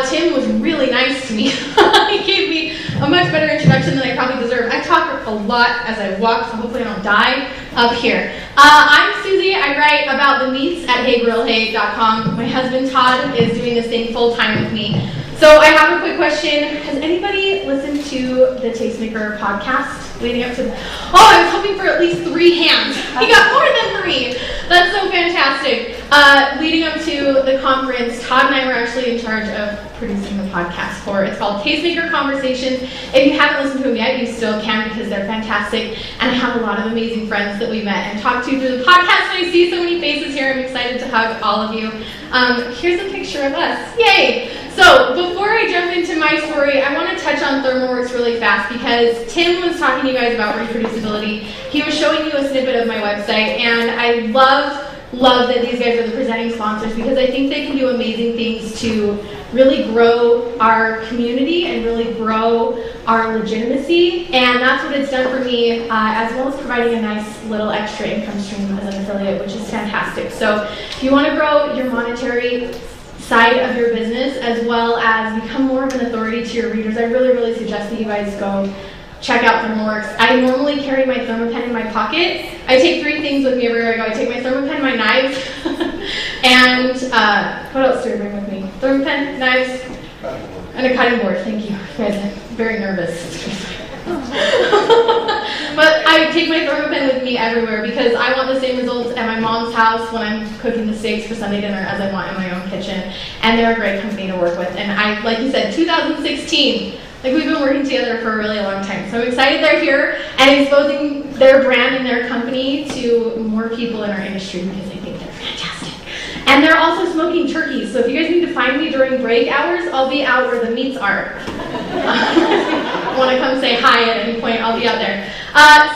Tim was really nice to me. He gave me a much better introduction than I probably deserve. I talk a lot as I walk, so hopefully I don't die up here. I'm Susie. I write about the meats at HeyGrillHey.com. My husband Todd is doing this thing full-time with me. So I have a quick question. Has anybody listened to the Tastemaker podcast leading up to... Oh, I was hoping for at least 3 hands. He got more than 3. That's so fantastic. Leading up to the conference, Todd and I were actually in charge of producing the podcast for. It's called Tastemaker Conversations. If you haven't listened to them yet, you still can because they're fantastic. And I have a lot of amazing friends that we met and talked to through the podcast. And I see so many faces here. I'm excited to hug all of you. Here's a picture of us. Yay! So before I jump into my story, I want to touch on ThermoWorks really fast because Tim was talking to you guys about reproducibility. He was showing you a snippet of my website, and I love that these guys are the presenting sponsors because I think they can do amazing things to really grow our community and really grow our legitimacy, and that's what it's done for me, as well as providing a nice little extra income stream as an affiliate, which is fantastic. So if you want to grow your monetary side of your business as well as become more of an authority to your readers, I really suggest that you guys go check out ThermoWorks. I normally carry my ThermoPen in my pocket. I take 3 things with me everywhere I go. I take my ThermoPen, my knives, and what else do I bring with me? ThermoPen, knives, and a cutting board. Thank you. You guys are very nervous. But I take my ThermoPen with me everywhere because I want the same results at my mom's house when I'm cooking the steaks for Sunday dinner as I want in my own kitchen. And they're a great company to work with. And I, like you said, 2016, like we've been working together for a really long time. So I'm excited they're here and exposing their brand and their company to more people in our industry because I think they're fantastic. And they're also smoking turkeys. So if you guys need to find me during break hours, I'll be out where the meats are. Want to come say hi at any point, I'll be out there.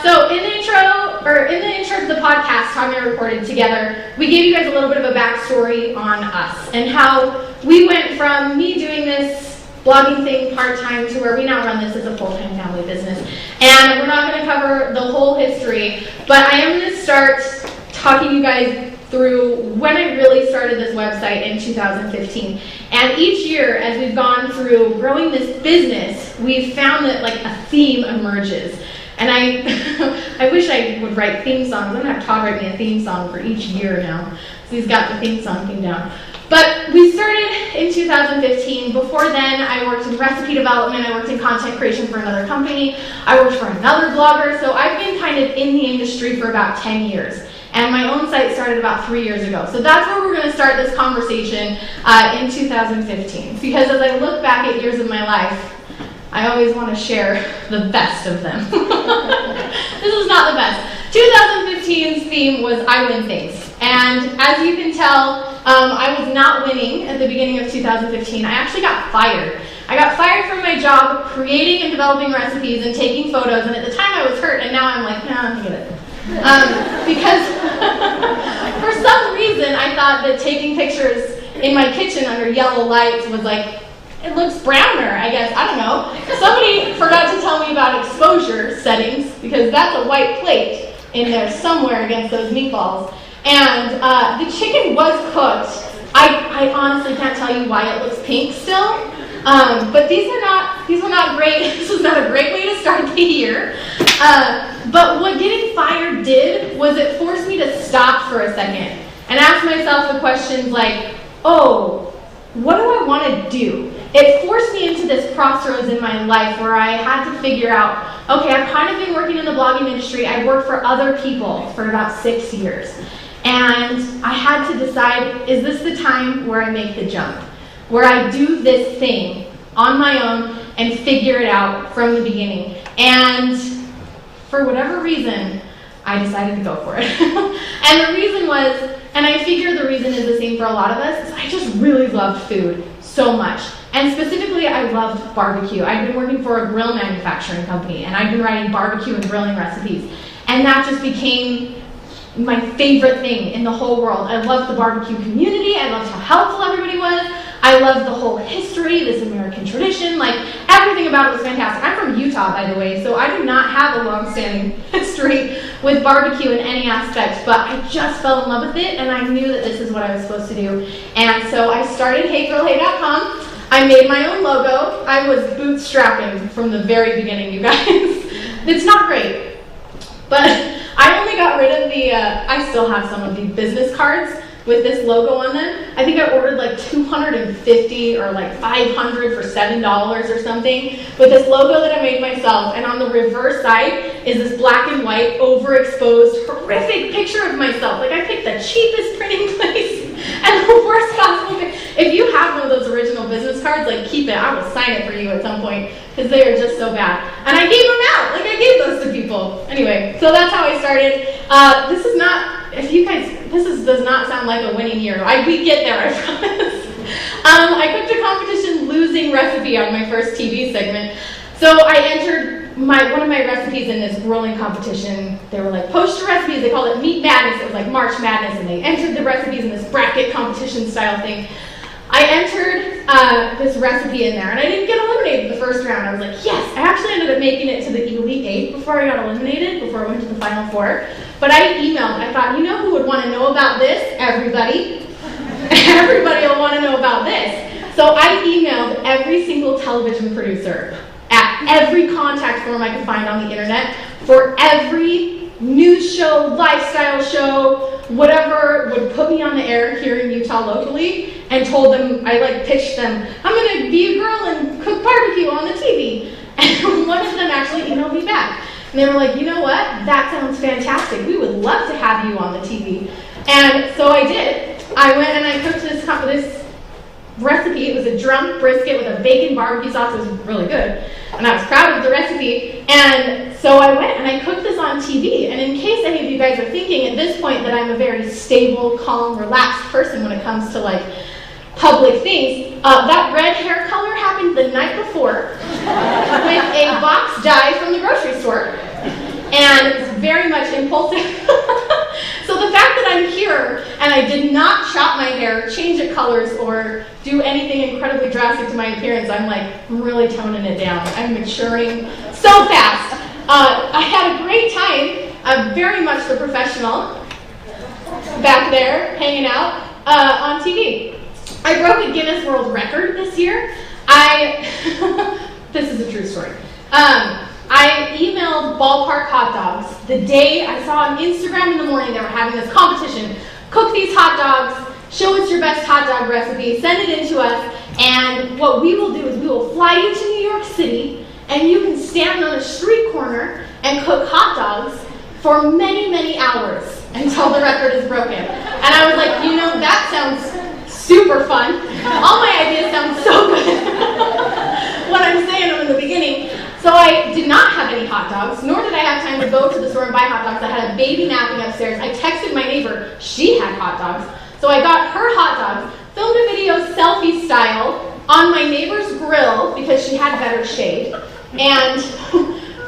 So in the intro to the podcast, Todd and I recorded together, we gave you guys a little bit of a backstory on us and how we went from me doing this blogging thing part-time to where we now run this as a full-time family business. And we're not going to cover the whole history, but I am going to start talking to you guys through when I really started this website in 2015. And each year, as we've gone through growing this business, we've found that like a theme emerges. And I wish I would write theme songs. I'm going to have Todd write me a theme song for each year now. So he's got the theme song thing down. But we started in 2015. Before then, I worked in recipe development. I worked in content creation for another company. I worked for another blogger. So I've been kind of in the industry for about 10 years. And my own site started about 3 years ago. So that's where we're going to start this conversation in 2015. Because as I look back at years of my life, I always want to share the best of them. This is not the best. 2015's theme was I Win Things. And as you can tell, I was not winning at the beginning of 2015. I actually got fired. I got fired from my job creating and developing recipes and taking photos. And at the time I was hurt, and now I'm like, nah, forget it. Because for some reason I thought that taking pictures in my kitchen under yellow lights was like, it looks browner, I guess. I don't know. Somebody forgot to tell me about exposure settings because that's a white plate in there somewhere against those meatballs. And the chicken was cooked. I honestly can't tell you why it looks pink still. But these were not great. This was not a great way to start the year. But what getting fired did was it forced me to stop for a second and ask myself the questions like, oh, what do I want to do? It forced me into this crossroads in my life where I had to figure out, okay, I've kind of been working in the blogging industry. I worked for other people for about 6 years. And I had to decide, is this the time where I make the jump? Where I do this thing on my own and figure it out from the beginning. And for whatever reason, I decided to go for it. And the reason was, and I figure the reason is the same for a lot of us, is I just really loved food so much. And specifically, I loved barbecue. I'd been working for a grill manufacturing company, and I'd been writing barbecue and grilling recipes. And that just became my favorite thing in the whole world. I loved the barbecue community. I loved how helpful everybody was. I loved the whole history, this American tradition. Like, everything about it was fantastic. I'm from Utah, by the way, so I do not have a long-standing history with barbecue in any aspect, but I just fell in love with it, and I knew that this is what I was supposed to do. And so I started HeyGrillHey.com. I made my own logo. I was bootstrapping from the very beginning, you guys. It's not great. But I only got rid of I still have some of the business cards with this logo on them. I think I ordered like 250 or like 500 for $7 or something with this logo that I made myself. And on the reverse side is this black and white, overexposed, horrific picture of myself. Like I picked the cheapest printing place and the worst possible thing. If you have one of those original business cards, like keep it. I will sign it for you at some point because they are just so bad. And I gave them out. Like I gave those to people. Anyway, so that's how I started. This is not, if you guys, does not sound like a winning year. We get there, I promise. I cooked a competition losing recipe on my first TV segment. So I entered one of my recipes in this grilling competition. They were like, post your recipes. They called it Meat Madness. It was like March Madness, and they entered the recipes in this bracket competition style thing. I entered this recipe in there, and I didn't get eliminated the first round. I was like, yes! I actually ended up making it to the Elite 8 before I got eliminated, before I went to the Final 4. But I emailed. I thought, you know who would want to know about this? Everybody. Everybody will want to know about this. So I emailed every single television producer at every contact form I could find on the internet for every news show, lifestyle show, whatever would put me on the air here in Utah locally, and told them, I pitched them, I'm going to be a girl and cook barbecue on the TV. And one of them actually emailed me back. And they were like, you know what? That sounds fantastic. We would love to have you on the TV. And so I did. I went and I cooked this recipe. It was a drum brisket with a bacon barbecue sauce. It was really good. And I was proud of the recipe. And so I went and I cooked this on TV. And in case any of you guys are thinking at this point that I'm a very stable, calm, relaxed person when it comes to public things, that red hair color happened the night before with a box dye from the grocery store. And it's very much impulsive. So the fact that I'm here and I did not chop my hair, change it colors, or do anything incredibly drastic to my appearance, I'm really toning it down. I'm maturing so fast. I had a great time. I'm very much the professional back there hanging out on TV. I broke a Guinness World Record this year. This is a true story. I emailed Ballpark Hot Dogs the day I saw on Instagram in the morning they were having this competition. Cook these hot dogs, show us your best hot dog recipe, send it in to us, and what we will do is we will fly you to New York City, and you can stand on a street corner and cook hot dogs for many, many hours until the record is broken. And I was like, that sounds super fun. All my ideas sound so good when I'm saying them in the beginning. So I did not have any hot dogs, nor did I have time to go to the store and buy hot dogs. I had a baby napping upstairs. I texted my neighbor. She had hot dogs. So I got her hot dogs, filmed a video selfie style on my neighbor's grill because she had better shade, and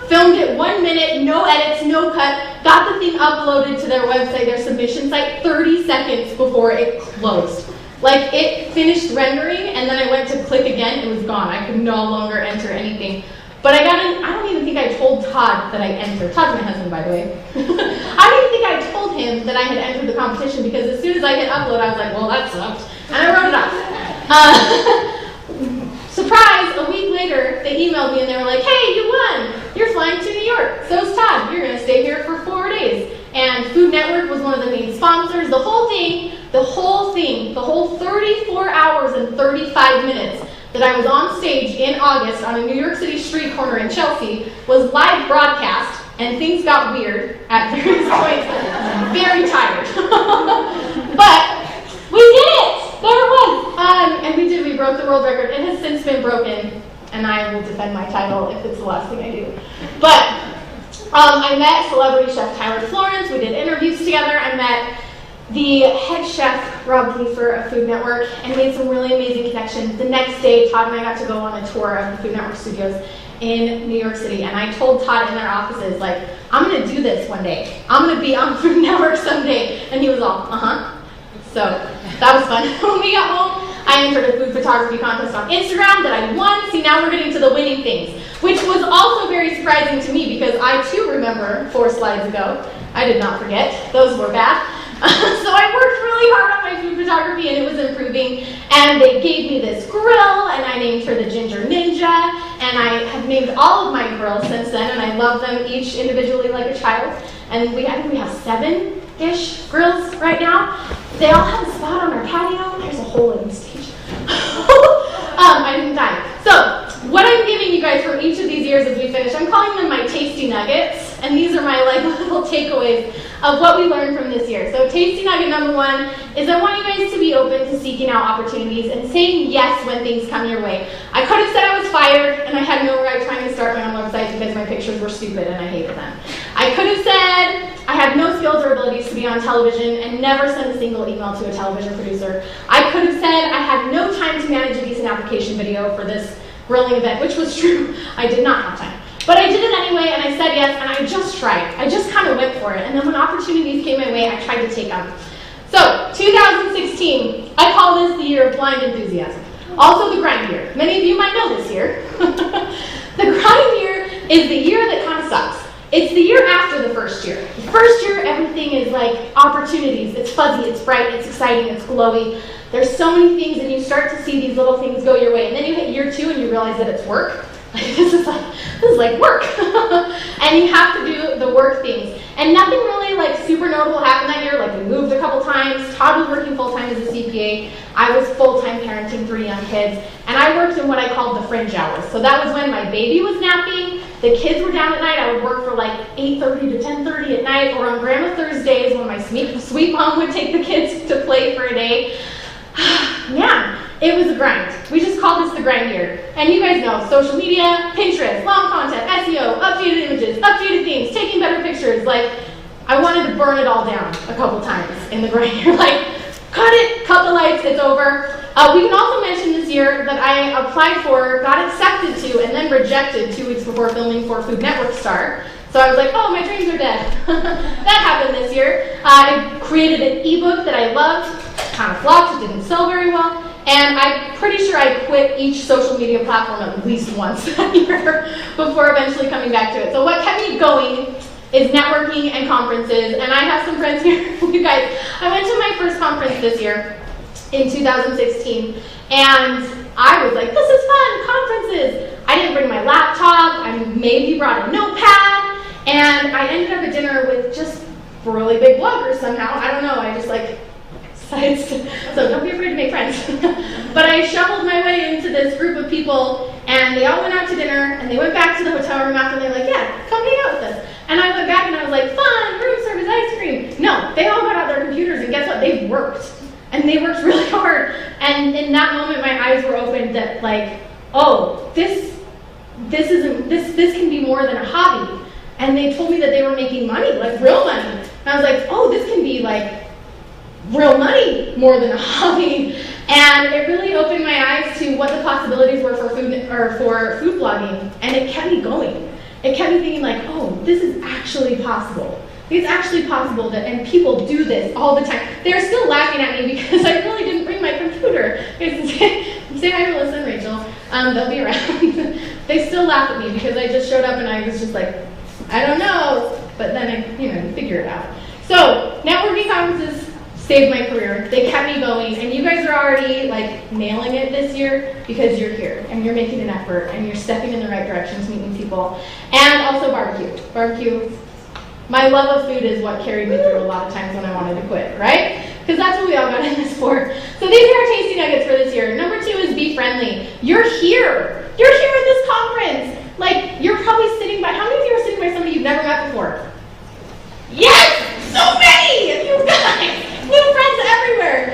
filmed it 1 minute, no edits, no cut, got the thing uploaded to their website, their submission site, 30 seconds before it closed. It finished rendering, and then I went to click again, it was gone. I could no longer enter anything. But I don't even think I told Todd that I entered. Todd's my husband, by the way. I don't even think I told him that I had entered the competition, because as soon as I hit upload, I was like, well, that sucked. And I wrote it off. Surprise, a week later, they emailed me and they were like, hey, you won. You're flying to New York. So's Todd. You're going to stay here for 4 days. And Food Network was one of the main sponsors. The whole 34 hours and 35 minutes that I was on stage in August on a New York City street corner in Chelsea was live broadcast, and things got weird at various points. Very tired. But we did it! There it was! And we broke the world record. It has since been broken, and I will defend my title if it's the last thing I do. But I met celebrity chef Tyler Florence. We did interviews together. I met the head chef, Rob Leifer of Food Network, and made some really amazing connections. The next day, Todd and I got to go on a tour of the Food Network studios in New York City, and I told Todd in their offices, I'm going to do this one day. I'm going to be on Food Network someday. And he was all, So that was fun. When we got home, I entered a food photography contest on Instagram that I won. See, now we're getting to the winning things, which was also very surprising to me, because I too remember 4 slides ago. I did not forget. Those were bad. So I worked really hard on my food photography and it was improving. And they gave me this grill and I named her the Ginger Ninja. And I have named all of my grills since then and I love them each individually like a child. And I think we have 7-ish grills right now. They all have a spot on our patio. There's a hole in the stage. I didn't die. So, what I'm giving you guys from each of these years as we finish, I'm calling them my tasty nuggets, and these are my little takeaways of what we learned from this year. So, tasty nugget number 1 is I want you guys to be open to seeking out opportunities and saying yes when things come your way. I could have said I was fired, and I had no right trying to start my own website because my pictures were stupid and I hated them. I could have said I had no skills or abilities to be on television and never sent a single email to a television producer. I could have said I had no time to manage a decent application video for this grilling event, which was true. I did not have time. But I did it anyway, and I said yes, and I just tried. I just kind of went for it. And then when opportunities came my way, I tried to take them. So, 2016, I call this the year of blind enthusiasm. Also the grind year. Many of you might know this year. The grind year is the year that kind of sucks. It's the year after the first year. The first year, everything is like opportunities. It's fuzzy, it's bright, it's exciting, it's glowy. There's so many things, and you start to see these little things go your way. And then you hit year 2, and you realize that it's work. This is like work. And you have to do the work things. And nothing really like super notable happened that year. Like we moved a couple times. Todd was working full-time as a CPA. I was full-time parenting 3 young kids. And I worked in what I called the fringe hours. So that was when my baby was napping, the kids were down at night. I would work for like 8:30 to 10:30 at night, or on Grandma Thursdays when my sweet mom would take the kids to play for a day. Man, it was a grind. We just called this the grind year. And you guys know, social media, Pinterest, long content, SEO, updated images, updated themes, taking better pictures. Like, I wanted to burn it all down a couple times in the grind year. Like, cut it, cut the lights, it's over. We can also mention this year that I applied for, got accepted to, and then rejected 2 weeks before filming for Food Network Star. So I was like, oh, my dreams are dead. That happened this year. I created an ebook that I loved, kind of flopped, it didn't sell very well, and I'm pretty sure I quit each social media platform at least once that year before eventually coming back to it. So what kept me going is networking and conferences, and I have some friends here. You guys, I went to my first conference this year in 2016, and I was like, this is fun, conferences. I didn't bring my laptop, I maybe brought a notepad, and I ended up at dinner with just really big bloggers somehow. I don't know, I just like decided to, so don't be afraid to make friends. But I shoveled my way into this group of people, and they all went out to dinner, and they went back to the hotel room after, and they're like, yeah, come hang out with us. And I went back and I was like, fun, room service, ice cream. No, they all got out their computers, and guess what? They worked. And they worked really hard. And in that moment, my eyes were opened that like, oh, this can be more than a hobby. And they told me that they were making money, like real money. And I was like, oh, this can be like real money more than a hobby. And it really opened my eyes to what the possibilities were for food blogging. And it kept me going. It kept me thinking like, oh, this is actually possible. It's actually possible that, and people do this all the time. They're still laughing at me because I really didn't bring my computer. Say hi to Melissa and Rachel. They'll be around. They still laugh at me because I just showed up and I was just like, I don't know. But then I, figure it out. So, networking conferences saved my career. They kept me going, and you guys are already like nailing it this year because you're here and you're making an effort and you're stepping in the right directions, meeting people, and also barbecue. Barbecue. My love of food is what carried me through a lot of times when I wanted to quit, right? Because that's what we all got in this for. So these are our tasty nuggets for this year. Number 2 is be friendly. You're here. You're here at this conference. Like, you're probably sitting by, how many of you are sitting by somebody you've never met before? Yes! So many of you guys! New friends everywhere.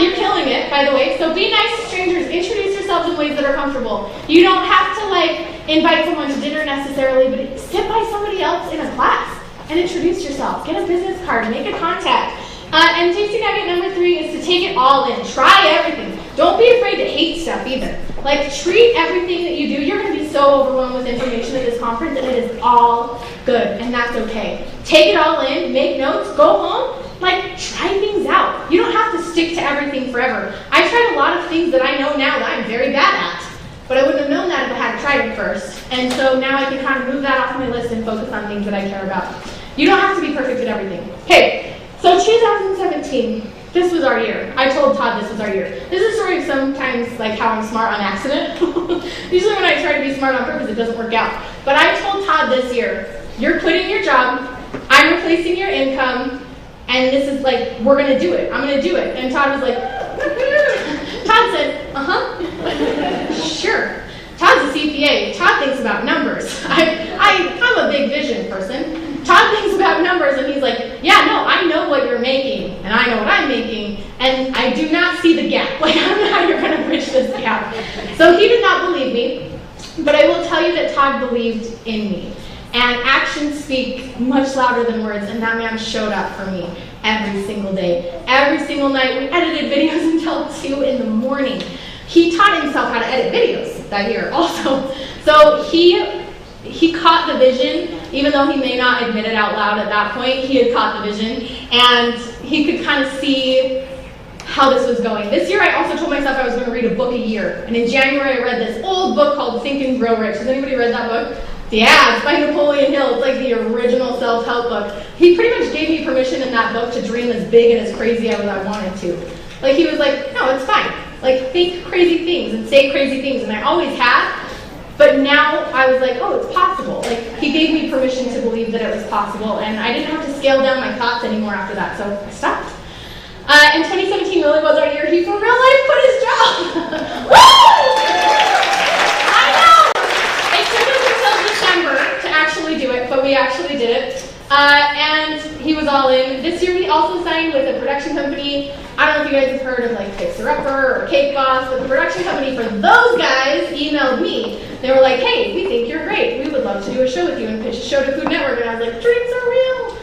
You're killing it, by the way. So be nice to strangers. Introduce yourselves in ways that are comfortable. You don't have to, invite someone to dinner necessarily, but sit by somebody else in a class and introduce yourself. Get a business card. Make a contact. And tasty nugget number 3 is to take it all in. Try everything. Don't be afraid to hate stuff either. Treat everything that you do. You're going to be so overwhelmed with information at this conference, and it is all good, and that's okay. Take it all in. Make notes. Go home. Try things out. You don't have to stick to everything forever. I tried a lot of things that I know now that I'm very bad at, but I wouldn't have known that if I hadn't tried it first. And so now I can kind of move that off my list and focus on things that I care about. You don't have to be perfect at everything. Okay, so 2017 2017, this was our year. I told Todd this was our year. This is a story of sometimes like how I'm smart on accident. Usually when I try to be smart on purpose, it doesn't work out. But I told Todd this year, you're quitting your job, I'm replacing your income, and this is like, we're gonna do it. I'm gonna do it. And Todd was like, Todd said, sure. Todd's a CPA. Todd thinks about numbers. I'm a big vision person. Todd thinks about numbers, and he's like, yeah, no, I know what you're making, and I know what I'm making, and I do not see the gap. Like, I don't know how you're going to bridge this gap. So he did not believe me, but I will tell you that Todd believed in me. And actions speak much louder than words, and that man showed up for me every single day. Every single night, we edited videos until 2 in the morning. He taught himself how to edit videos that year also. So he caught the vision, even though he may not admit it out loud at that point, he had caught the vision, and he could kind of see how this was going. This year I also told myself I was going to read a book a year, and in January I read this old book called Think and Grow Rich. Has anybody read that book? Yeah, it's by Napoleon Hill. It's like the original self-help book. He pretty much gave me permission in that book to dream as big and as crazy as I wanted to. Like, he was like, no, it's fine. Like, think crazy things and say crazy things, and I always have. But now I was like, oh, it's possible. Like, he gave me permission to believe that it was possible, and I didn't have to scale down my thoughts anymore after that, so I stopped. And 2017 really was our year. He, for real life, quit his job. Woo! I know! It took us until December to actually do it, but we actually did it. And he was all in. This year we also signed with a production company. I don't know if you guys have heard of like Fixer Upper or Cake Boss, but the production company for those guys emailed me. They were like, hey, we think you're great. We would love to do a show with you and pitch a show to Food Network. And I was like, dreams are real.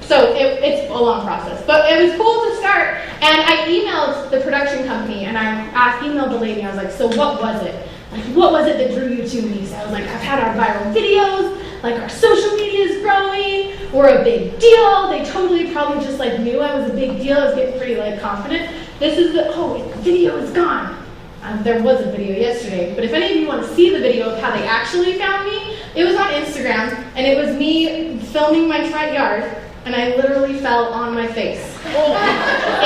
So it's a long process, but it was cool to start. And I emailed the production company and I emailed the lady. I was like, so what was it? Like, what was it that drew you to me? So I was like, I've had our viral videos. Like, our social media is growing, we're a big deal. They totally probably just like knew I was a big deal. I was getting pretty like confident. This is the video is gone. There was a video yesterday, but if any of you want to see the video of how they actually found me, it was on Instagram, and it was me filming my front yard, and I literally fell on my face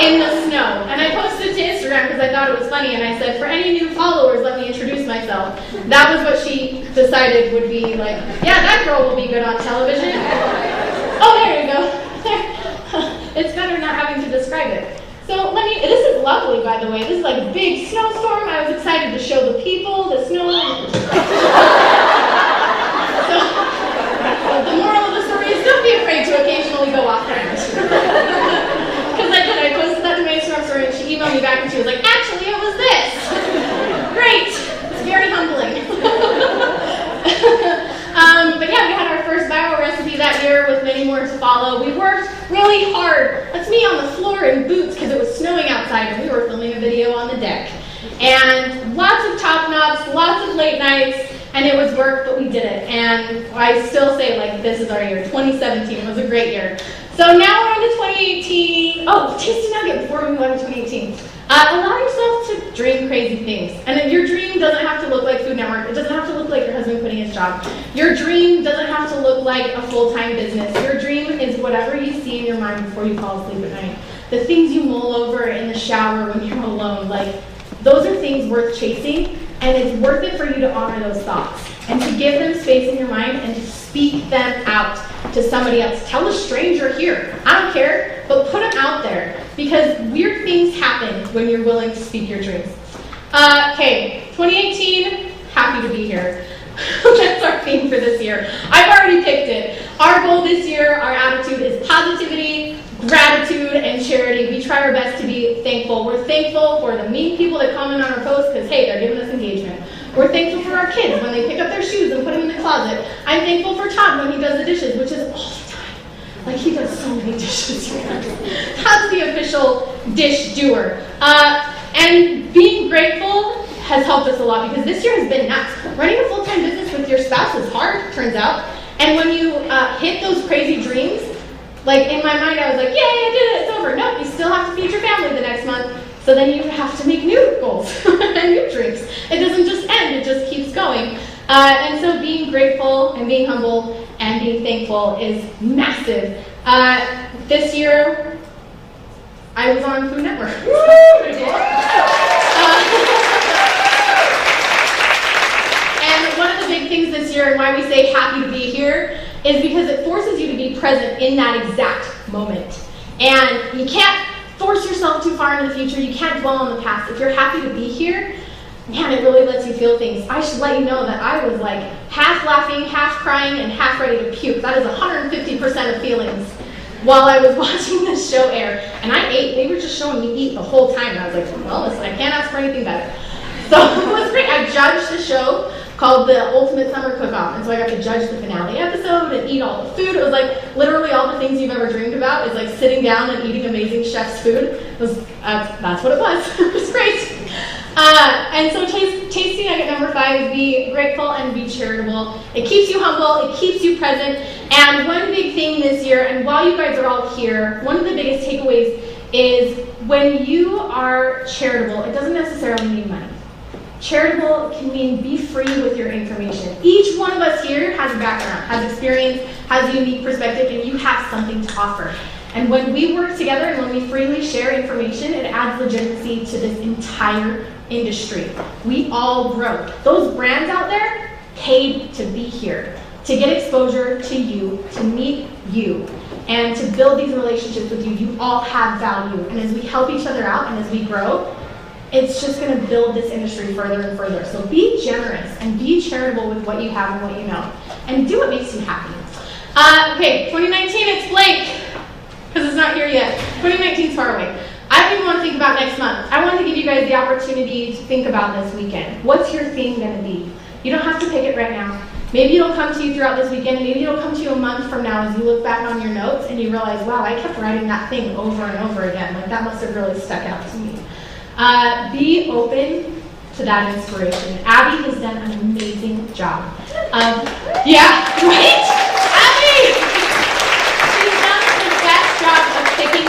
in the snow. And I posted it to Instagram because I thought it was funny, and I said, for any new followers, let me introduce myself. That was what she decided would be like, yeah, that girl will be good on television. Oh, there you go. It's better not having to describe it. So this is lovely, by the way. This is like a big snowstorm. I was excited to show the people, the snow. So, the moral of the story is don't be afraid to occasionally go off brand. Because I posted that to my Instagram story, and she emailed me back, and she was like, actually, it was this. Great. It's very humbling. But yeah, we had our first viral recipe that year with many more to follow. We worked really hard. That's me on the floor in boots because it was snowing outside and we were filming a video on the deck. And lots of top knots, lots of late nights, and it was work, but we did it. And I still say, like, this is our year. 2017 was a great year. So now we're on to 2018. Oh, tasty nugget before we move on to 2018. Allow yourself to dream crazy things. And if your dream doesn't have to look like Food Network, it doesn't have to look like your husband quitting his job. Your dream doesn't have to look like a full-time business. Your dream is whatever you see in your mind before you fall asleep at night. The things you mull over in the shower when you're alone, like, those are things worth chasing, and it's worth it for you to honor those thoughts and to give them space in your mind and to speak them out to somebody else. Tell a stranger here. I don't care, but put them out there because weird things happen when you're willing to speak your dreams. Okay, 2018, happy to be here. That's our theme for this year. I've already picked it. Our goal this year, our attitude is positivity, gratitude, and charity. We try our best to be thankful. We're thankful for the mean people that comment on our posts because, hey, they're giving us engagement. We're thankful for our kids when they pick up their shoes and put them in the closet. I'm thankful for Todd when he does the dishes, which is all the time. Like, he does so many dishes. Todd's the official dish doer. And being grateful has helped us a lot because this year has been nuts. Running a full-time business with your spouse is hard, turns out. And when you hit those crazy dreams, like in my mind I was like, yay, I did it, it's over. Nope, you still have to feed your family the next month. So then you have to make new goals and new dreams. It doesn't just end, it just keeps going. And so being grateful and being humble and being thankful is massive. This year, I was on Food Network. Pretty cool. And one of the big things this year and why we say happy to be here is because it forces you to be present in that exact moment. And you can't force yourself too far into the future. You can't dwell on the past. If you're happy to be here, man, it really lets you feel things. I should let you know that I was like half laughing, half crying, and half ready to puke. That is 150% of feelings while I was watching this show air. And I ate. They were just showing me eat the whole time. And I was like, well, listen, I can't ask for anything better. So it was great. I judged the show called the Ultimate Summer Cook-Off. And so I got to judge the finale episode and eat all the food. It was like literally all the things you've ever dreamed about is like sitting down and eating amazing chef's food. It was, that's what it was. It was great. And so tasting nugget number 5 is be grateful and be charitable. It keeps you humble, it keeps you present. And one big thing this year, and while you guys are all here, one of the biggest takeaways is when you are charitable, it doesn't necessarily mean money. Charitable can mean be free with your information. Each one of us here has a background, has experience, has a unique perspective, and you have something to offer. And when we work together and when we freely share information, it adds legitimacy to this entire industry. We all grow. Those brands out there paid to be here, to get exposure to you, to meet you, and to build these relationships with you. You all have value. And as we help each other out and as we grow, it's just going to build this industry further and further. So be generous and be charitable with what you have and what you know. And do what makes you happy. Okay, 2019, it's blank, because it's not here yet. 2019 is far away. I don't even want to think about next month. I want to give you guys the opportunity to think about this weekend. What's your theme going to be? You don't have to pick it right now. Maybe it'll come to you throughout this weekend. Maybe it'll come to you a month from now as you look back on your notes and you realize, wow, I kept writing that thing over and over again. Like, that must have really stuck out to me. Be open to that inspiration. Abby has done an amazing job. Yeah, right? Abby! She's done the best job of picking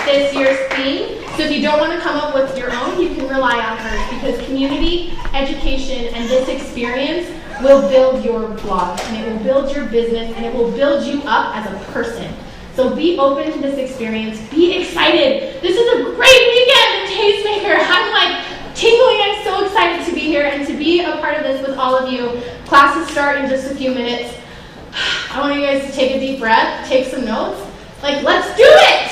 this year's theme. So if you don't want to come up with your own, you can rely on hers, because community, education, and this experience will build your blog, and it will build your business, and it will build you up as a person. So be open to this experience. Be excited. This is a great weekend at Tastemaker. I'm like tingling. I'm so excited to be here and to be a part of this with all of you. Classes start in just a few minutes. I want you guys to take a deep breath, take some notes. Like, let's do it!